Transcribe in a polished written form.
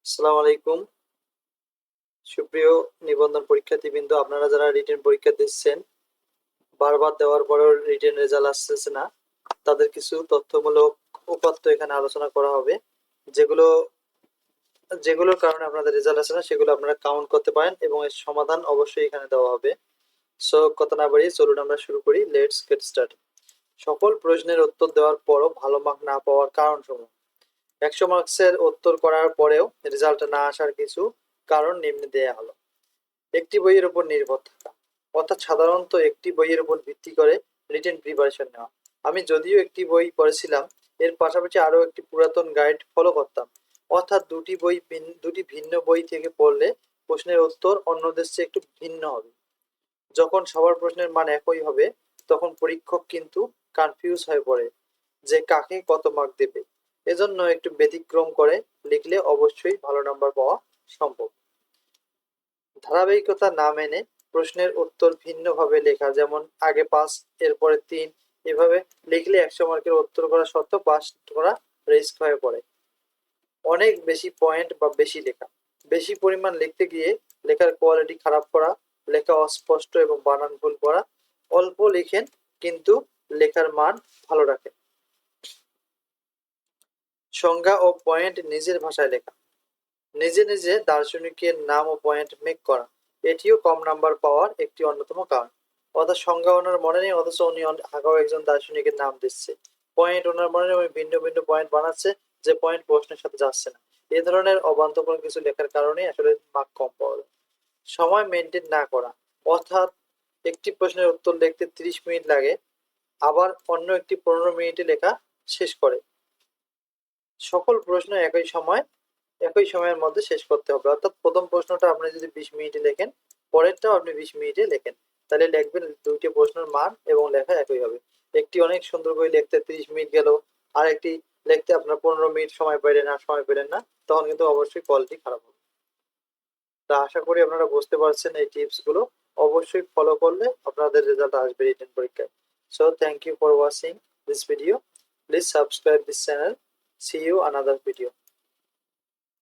আসসালামু আলাইকুম। সুপ্রিয় নিবন্ধন পরীক্ষার্থীবৃন্দ, আপনারা যারা রিটেন পরীক্ষা দিচ্ছেন, বারবার দেওয়ার পরেও রিটেন রেজাল্ট আসতেছে না, তাদের কিছু তথ্যমূলক উপাত্ত এখানে আলোচনা করা হবে। যেগুলো যেগুলোর কারণে আপনাদের রেজাল্ট আসে না, সেগুলো আপনারা কাউন্ট করতে পারেন এবং এর সমাধান অবশ্যই এখানে দেওয়া হবে। সো কথা না বাড়িয়ে চলুন আমরা শুরু করি। Let's get start. সকল প্রশ্নের উত্তর দেওয়ার পরও ভালো মার্ক না পাওয়ার কারণ সমূহ। 100 মার্কসের উত্তর করার পরেও রেজাল্ট না আসার কিছু কারণ নিম্নে দেয়া হলো। একটি বইয়ের উপর নির্ভর থাকা, অর্থাৎ সাধারণত একটি বইয়ের উপর ভিত্তি করে রিটেন প্রিপারেশন নেওয়া। আমি যদিও একটি বই পড়েছিলাম, এর পাশাপাশি আরও একটি পুরাতন গাইড ফলো করতাম। অর্থাৎ দুটি ভিন্ন বই থেকে পড়লে প্রশ্নের উত্তর অন্যদের চেয়ে একটু ভিন্ন হবে। যখন সবার প্রশ্নের মান একই হবে, তখন পরীক্ষক কিন্তু কনফিউজ হয়ে পড়ে যে কাকে কত মার্ক দেবে। এজন্য একটু ব্যতিক্রম করে লিখলে অবশ্যই ভালো নাম্বার পাওয়া সম্ভব। ধারাবাহিকতা না মেনে প্রশ্নের উত্তর ভিন্নভাবে লেখা, যেমন আগে 5 এরপরে 3, এভাবে লিখলে 100 মার্কের উত্তর করা সত্ত্বেও পাস করা রিস্ক হয়ে পড়ে। অনেক বেশি পয়েন্ট বা বেশি লেখা, বেশি পরিমাণ লিখতে গিয়ে লেখার কোয়ালিটি খারাপ করা, লেখা অস্পষ্ট এবং বানান ভুল করা। অল্প লিখেন কিন্তু লেখার মান ভালো রাখেন। সংজ্ঞা ও পয়েন্ট নিজের ভাষায় লেখা, নিজে নিজে দার্শনিকের নাম ও পয়েন্ট মেক করা, এটিও কম নাম্বার পাওয়ার একটি অন্যতম কারণ। অর্থাৎ সংজ্ঞা ওনার মনে নেই, অথচ উনি আগাও একজন দার্শনিকের নাম দিচ্ছে। পয়েন্ট ওনার মনে নেই, উনি ভিন্ন ভিন্ন পয়েন্ট বানাচ্ছে, যে পয়েন্ট প্রশ্নের সাথে যাচ্ছে না। এ ধরনের অবান্তর কিছু লেখার কারণেই আসলে মার্ক কম পাওয়া যায়। সময় মেনটেন না করা, অর্থাৎ একটি প্রশ্নের উত্তর লিখতে 30 মিনিট লাগে, আবার অন্য একটি 15 মিনিটে লেখা শেষ করে। সকল প্রশ্ন একই সময়ের মধ্যে শেষ করতে হবে। অর্থাৎ প্রথম প্রশ্নটা আপনি যদি 20 মিনিটে লেখেন, পরেরটাও আপনি 20 মিনিটে লেখেন, তাহলে লিখবেন দুইটি প্রশ্নের মান এবং লেখা একই হবে। একটি অনেক সুন্দর করে লিখতে 30 মিনিট গেল, আর একটি লিখতে আপনার 15 মিনিট সময় পেলেন না, তখন কিন্তু অবশ্যই কোয়ালিটি খারাপ হবে। তা আশা করি আপনারা বুঝতে পারছেন এই টিপস গুলো অবশ্যই ফলো করলে আপনাদের রেজাল্ট আসবে রিটেন পরীক্ষায়। So thank you for watching this video. Please subscribe this channel. See you another video.